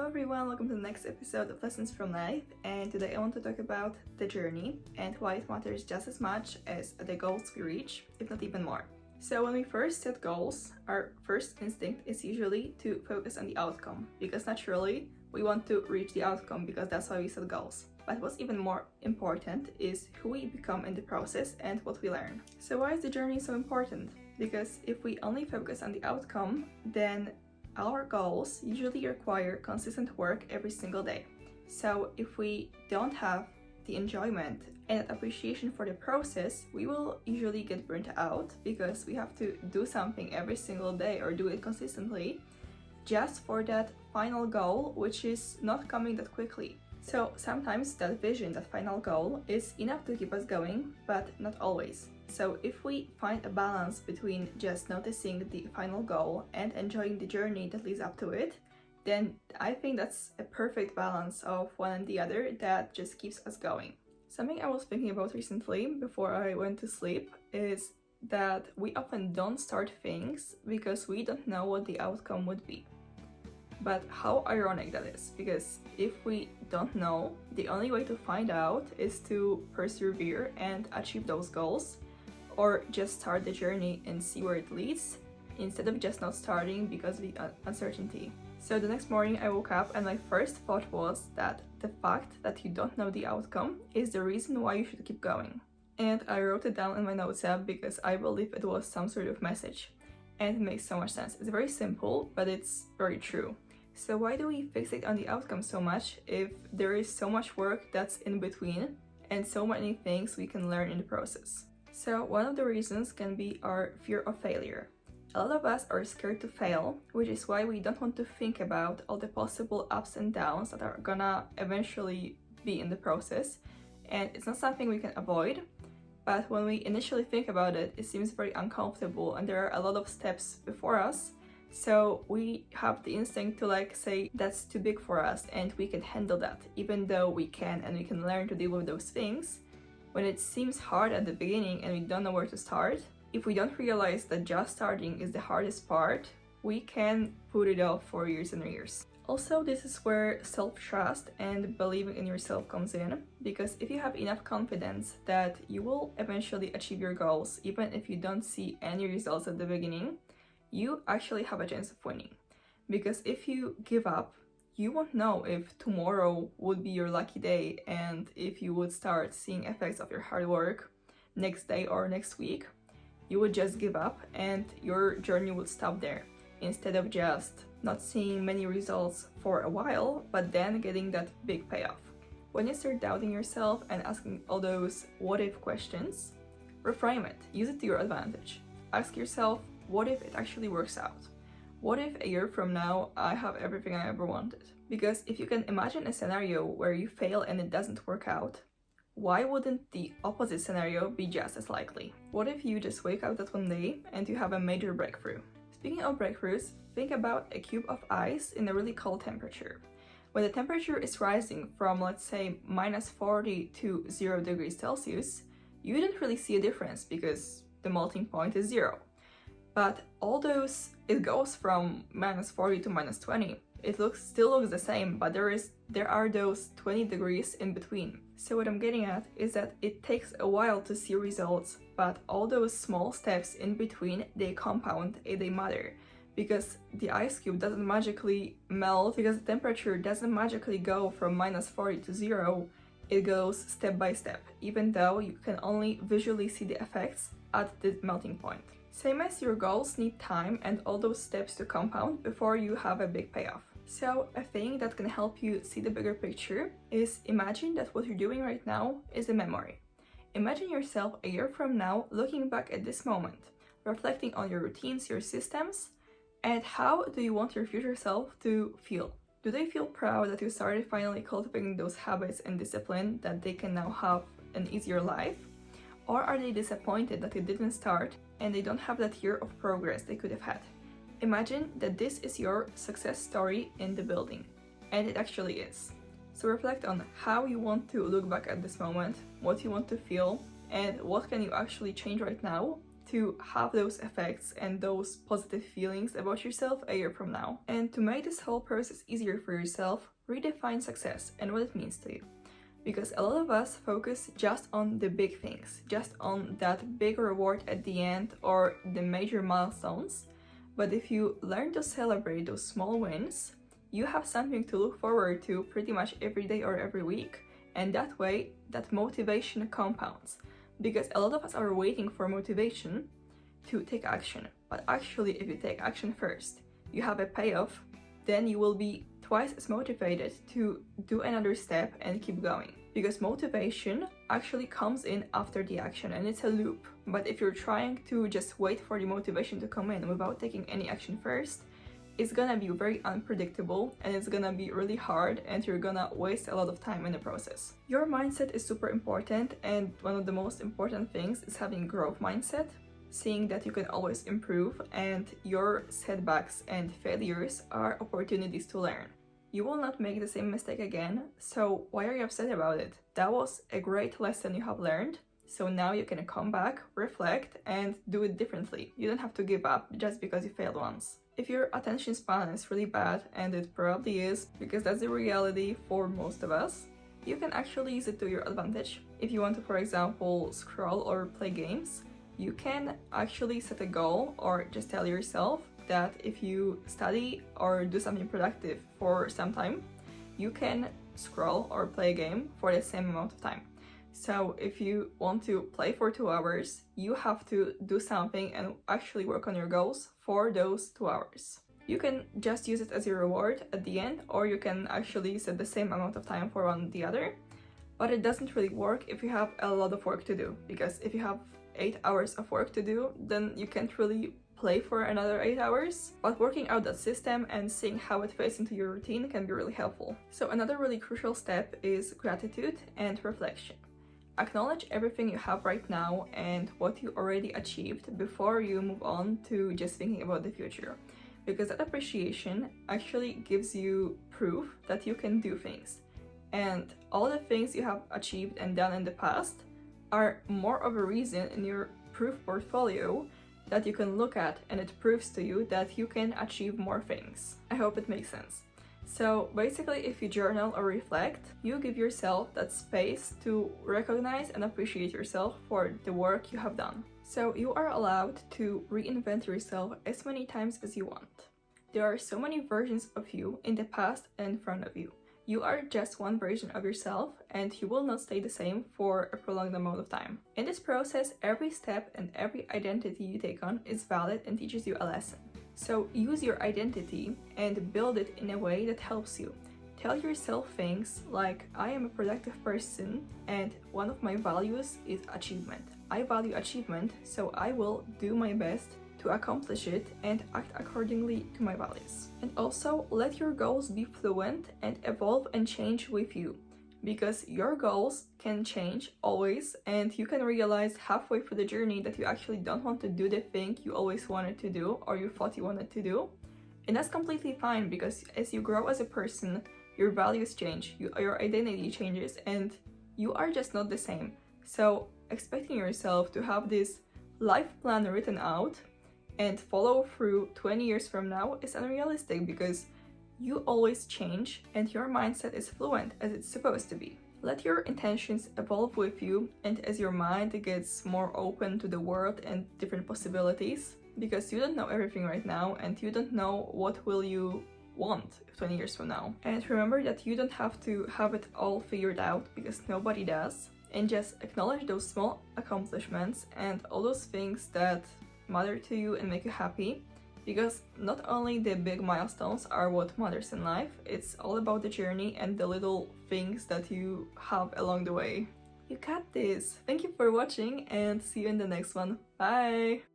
everyone, welcome to the next episode of Lessons from Life, and today I want to talk about the journey and why it matters just as much as the goals we reach, if not even more. So when we first set goals, our first instinct is usually to focus on the outcome, because naturally we want to reach the outcome because that's why we set goals. But what's even more important is who we become in the process and what we learn. So why is the journey so important? Because if we only focus on the outcome, then our goals usually require consistent work every single day. So if we don't have the enjoyment and appreciation for the process, we will usually get burnt out because we have to do something every single day or do it consistently just for that final goal, which is not coming that quickly. So sometimes that vision, that final goal, is enough to keep us going, but not always. So if we find a balance between just noticing the final goal and enjoying the journey that leads up to it, then I think that's a perfect balance of one and the other that just keeps us going. Something I was thinking about recently before I went to sleep is that we often don't start things because we don't know what the outcome would be. But how ironic that is, because if we don't know, the only way to find out is to persevere and achieve those goals, or just start the journey and see where it leads, instead of just not starting because of the uncertainty. So the next morning I woke up and my first thought was that the fact that you don't know the outcome is the reason why you should keep going. And I wrote it down in my notes app because I believe it was some sort of message. And it makes so much sense. It's very simple, but it's very true. So why do we fixate on the outcome so much if there is so much work that's in between and so many things we can learn in the process? So one of the reasons can be our fear of failure. A lot of us are scared to fail, which is why we don't want to think about all the possible ups and downs that are gonna eventually be in the process. And it's not something we can avoid, but when we initially think about it, it seems very uncomfortable and there are a lot of steps before us. So we have the instinct to say that's too big for us and we can handle that, even though we can and we can learn to deal with those things. When it seems hard at the beginning and we don't know where to start, if we don't realize that just starting is the hardest part, we can put it off for years and years. Also, this is where self-trust and believing in yourself comes in, because if you have enough confidence that you will eventually achieve your goals, even if you don't see any results at the beginning, you actually have a chance of winning. Because if you give up, you won't know if tomorrow would be your lucky day and if you would start seeing effects of your hard work next day or next week. You would just give up and your journey would stop there, instead of just not seeing many results for a while, but then getting that big payoff. When you start doubting yourself and asking all those what if questions, reframe it, use it to your advantage. Ask yourself, what if it actually works out? What if a year from now I have everything I ever wanted? Because if you can imagine a scenario where you fail and it doesn't work out, why wouldn't the opposite scenario be just as likely? What if you just wake up that one day and you have a major breakthrough? Speaking of breakthroughs, think about a cube of ice in a really cold temperature. When the temperature is rising from, let's say, -40 to 0 degrees Celsius, you don't really see a difference because the melting point is 0. But it goes from -40 to -20. It still looks the same, but there are those 20 degrees in between. So what I'm getting at is that it takes a while to see results, but all those small steps in between, they compound and they matter. Because the ice cube doesn't magically melt, because the temperature doesn't magically go from -40 to 0, it goes step by step, even though you can only visually see the effects at the melting point. Same as your goals need time and all those steps to compound before you have a big payoff. So a thing that can help you see the bigger picture is imagine that what you're doing right now is a memory. Imagine yourself a year from now looking back at this moment, reflecting on your routines, your systems, and how do you want your future self to feel? Do they feel proud that you started finally cultivating those habits and discipline that they can now have an easier life? Or are they disappointed that it didn't start and they don't have that year of progress they could have had? Imagine that this is your success story in the building, and it actually is. So reflect on how you want to look back at this moment, what you want to feel, and what can you actually change right now to have those effects and those positive feelings about yourself a year from now. And to make this whole process easier for yourself, redefine success and what it means to you. Because a lot of us focus just on the big things, just on that big reward at the end or the major milestones. But if you learn to celebrate those small wins, you have something to look forward to pretty much every day or every week. And that way, that motivation compounds. Because a lot of us are waiting for motivation to take action. But actually, if you take action first, you have a payoff, then you will be twice as motivated to do another step and keep going. Because motivation actually comes in after the action and it's a loop. But if you're trying to just wait for the motivation to come in without taking any action first, it's gonna be very unpredictable and it's gonna be really hard and you're gonna waste a lot of time in the process. Your mindset is super important, and one of the most important things is having growth mindset, seeing that you can always improve and your setbacks and failures are opportunities to learn. You will not make the same mistake again, so why are you upset about it? That was a great lesson you have learned, so now you can come back, reflect, and do it differently. You don't have to give up just because you failed once. If your attention span is really bad, and it probably is, because that's the reality for most of us, you can actually use it to your advantage. If you want to, for example, scroll or play games, you can actually set a goal or just tell yourself that if you study or do something productive for some time, you can scroll or play a game for the same amount of time. So if you want to play for 2 hours, you have to do something and actually work on your goals for those 2 hours. You can just use it as your reward at the end, or you can actually set the same amount of time for one or the other. But it doesn't really work if you have a lot of work to do, because if you have 8 hours of work to do, then you can't really play for another 8 hours. But working out that system and seeing how it fits into your routine can be really helpful. So another really crucial step is gratitude and reflection. Acknowledge everything you have right now and what you already achieved before you move on to just thinking about the future. Because that appreciation actually gives you proof that you can do things. And all the things you have achieved and done in the past are more of a reason in your proof portfolio that you can look at, and it proves to you that you can achieve more things. I hope it makes sense. So basically, if you journal or reflect, you give yourself that space to recognize and appreciate yourself for the work you have done. So you are allowed to reinvent yourself as many times as you want. There are so many versions of you in the past and in front of you. You are just one version of yourself, and you will not stay the same for a prolonged amount of time. In this process, every step and every identity you take on is valid and teaches you a lesson. So use your identity and build it in a way that helps you. Tell yourself things like, I am a productive person and one of my values is achievement. I value achievement, so I will do my best to accomplish it and act accordingly to my values. And also, let your goals be fluent and evolve and change with you, because your goals can change always, and you can realize halfway through the journey that you actually don't want to do the thing you always wanted to do or you thought you wanted to do. And that's completely fine, because as you grow as a person, your values change, your identity changes, and you are just not the same. So expecting yourself to have this life plan written out and follow through 20 years from now is unrealistic, because you always change and your mindset is fluent as it's supposed to be. Let your intentions evolve with you, and as your mind gets more open to the world and different possibilities, because you don't know everything right now and you don't know what will you want 20 years from now. And remember that you don't have to have it all figured out, because nobody does, and just acknowledge those small accomplishments and all those things that matter to you and make you happy, because not only the big milestones are what matters in life, it's all about the journey and the little things that you have along the way. You got this! Thank you for watching and see you in the next one. Bye!